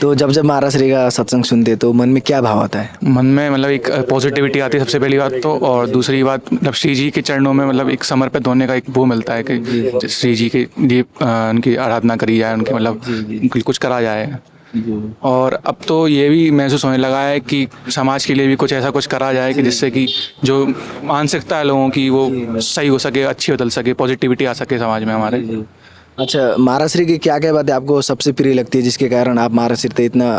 तो जब महाराज श्री का सत्संग सुनते तो मन में क्या भाव आता है? मन में मतलब एक पॉजिटिविटी आती है सबसे पहली बात तो, और दूसरी बात मतलब श्री जी के चरणों में मतलब एक समर्पित होने का एक वो मिलता है कि श्री जी के लिए उनकी आराधना करी जाए, उनके मतलब कुछ करा जाए। और अब तो ये भी महसूस होने लगा है कि समाज के लिए भी कुछ ऐसा कुछ करा जाए कि जिससे कि जो मानसिकता है लोगों की वो सही हो सके, अच्छी बदल सके, पॉजिटिविटी आ सके समाज में हमारे। अच्छा, महाराज श्री की क्या बातें आपको सबसे प्रिय लगती है जिसके कारण आप महाराज श्री से इतना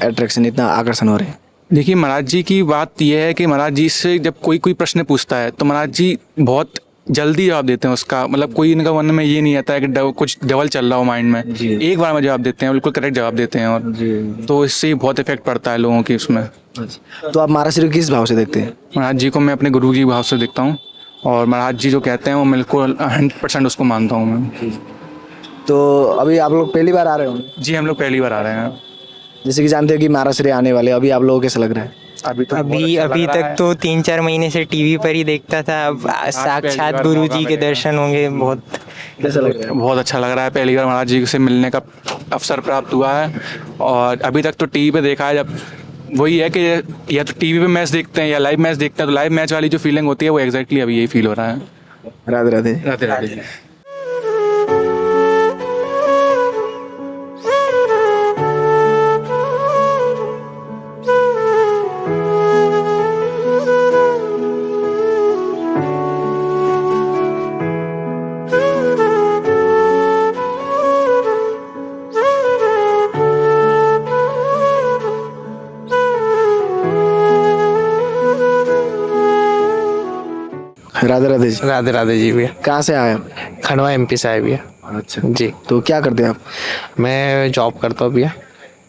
अट्रैक्शन, इतना आकर्षण हो रहे हैं? देखिए महाराज जी की बात यह है कि महाराज जी से जब कोई प्रश्न पूछता है तो महाराज जी बहुत जल्दी जवाब देते हैं उसका, मतलब कोई इनका मन में ये नहीं आता है कि कुछ डबल चल रहा हो माइंड में, एक बार में जवाब देते हैं, बिल्कुल करेक्ट जवाब देते हैं, और तो इससे बहुत इफेक्ट पड़ता है लोगों की उसमें। तो आप महाराज श्री को किस भाव से देखते हैं? महाराज जी को मैं अपने गुरु जी भाव से देखता हूँ, और महाराज जी जो कहते हैं वो बिल्कुल 100% उसको मानता हूँ मैं। तो अभी आप लोग पहली बार आ रहे होंगे? जी हम लोग पहली बार आ रहे हैं। जैसे कि जानते हो कि महाराज श्री आने वाले, अभी आप लोगों को कैसा लग रहा है? अभी तक तो 3-4 महीने से टीवी पर ही देखता था, अब साक्षात गुरु जी के दर्शन होंगे, बहुत कैसा लग रहा है? बहुत अच्छा लग रहा है, पहली बार महाराज जी से मिलने का अवसर प्राप्त हुआ है। और अभी तक तो टीवी पे देखा है, जब वही है कि या तो टीवी पे मैच देखते हैं या लाइव मैच देखते हैं, तो लाइव मैच वाली जो फीलिंग होती है वो एग्जैक्टली अभी यही फील हो रहा है। राधे राधे। राधे राधे जी। राधे राधे जी। राधे राधे जी भैया। कहाँ से आए आप? खंडवा MP से आए भैया। अच्छा जी। तो क्या करते हैं आप? मैं जॉब करता हूँ भैया।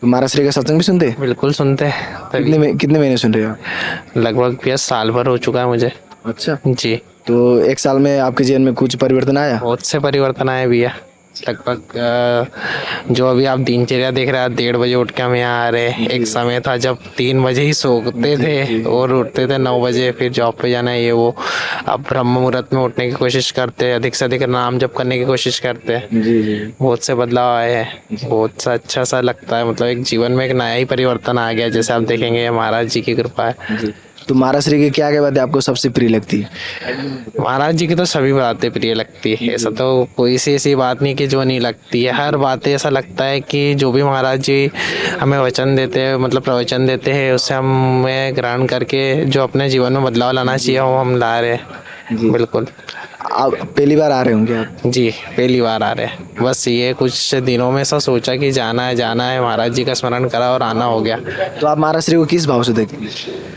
तो महाराज श्री का सत्संग भी सुनते हैं? बिल्कुल सुनते हैं। कितने महीने सुन रहे हो आप? लगभग भैया साल भर हो चुका है मुझे। अच्छा जी। तो एक साल में आपके जीवन में कुछ परिवर्तन आया? बहुत से परिवर्तन आए भैया। लगभग जो अभी आप दिनचर्या देख रहे हैं, 1:30 बजे उठ के हम यहाँ आ रहे हैं। एक समय था जब 3 बजे ही सोते थे और उठते थे 9 बजे, फिर जॉब पे जाना है ये वो। अब ब्रह्म मुहूर्त में उठने की कोशिश करते हैं, अधिक से अधिक नाम जप करने की कोशिश करते हैं। जी। बहुत से बदलाव आए हैं, बहुत सा अच्छा सा लगता है, मतलब एक जीवन में एक नया ही परिवर्तन आ गया, जैसे आप देखेंगे महाराज जी की कृपा है। तो महाराज श्री की क्या बातें आपको सबसे प्रिय लगती है? महाराज जी की तो सभी बातें प्रिय लगती है, ऐसा तो कोई सी ऐसी बात नहीं कि जो नहीं लगती है। हर बातें ऐसा लगता है कि जो भी महाराज जी हमें वचन देते हैं, मतलब प्रवचन देते हैं, उससे हमें ग्रहण करके जो अपने जीवन में बदलाव लाना चाहिए वो हम ला रहे हैं। बिल्कुल। आप पहली बार आ रहे होंगे आप? जी पहली बार आ रहे हैं। बस ये कुछ दिनों में ऐसा सोचा कि जाना है, महाराज जी का स्मरण करा और आना हो गया। तो आप महाराज श्री को किस भाव से देखते हैं?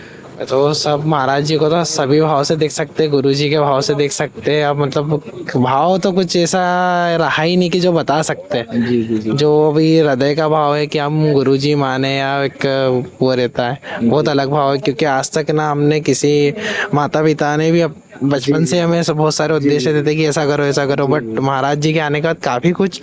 तो सब महाराज जी को तो सभी भाव से देख सकते हैं, गुरु जी के भाव से देख सकते हैं। अब मतलब भाव तो कुछ ऐसा रहा ही नहीं कि जो बता सकते हैं। जी। जो अभी हृदय का भाव है कि हम गुरु जी माने, या एक वो रहता है बहुत अलग भाव है। क्योंकि आज तक ना हमने किसी माता पिता ने भी बचपन से हमें बहुत सारे उद्देश्य देते कि ऐसा करो, बट महाराज जी के आने के बाद काफ़ी कुछ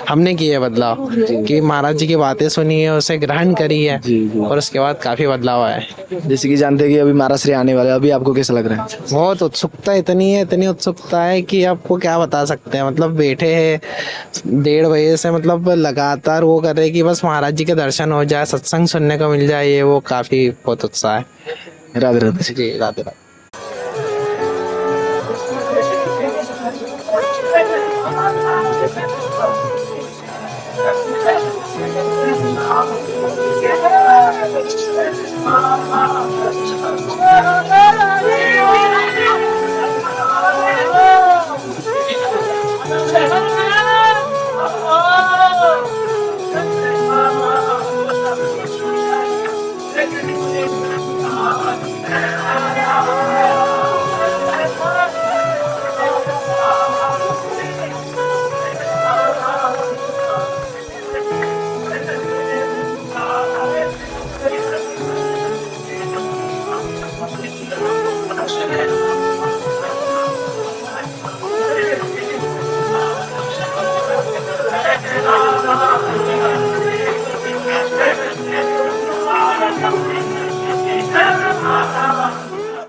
हमने किए बदलाव, कि महाराज जी की बातें सुनी है, उसे ग्रहण करी है, और उसके बाद काफ़ी बदलाव आया है। जैसे कि जानते हैं कि अभी महाराज श्री आने वाले, अभी आपको कैसा लग रहा है? बहुत उत्सुकता इतनी उत्सुकता है कि आपको क्या बता सकते हैं। मतलब बैठे हैं 1:30 बजे से, मतलब लगातार वो कर रहे कि बस महाराज जी के दर्शन हो जाए, सत्संग सुनने को मिल जाए, ये वो काफ़ी बहुत उत्साह है। राधे राधे। जी राधे राधे।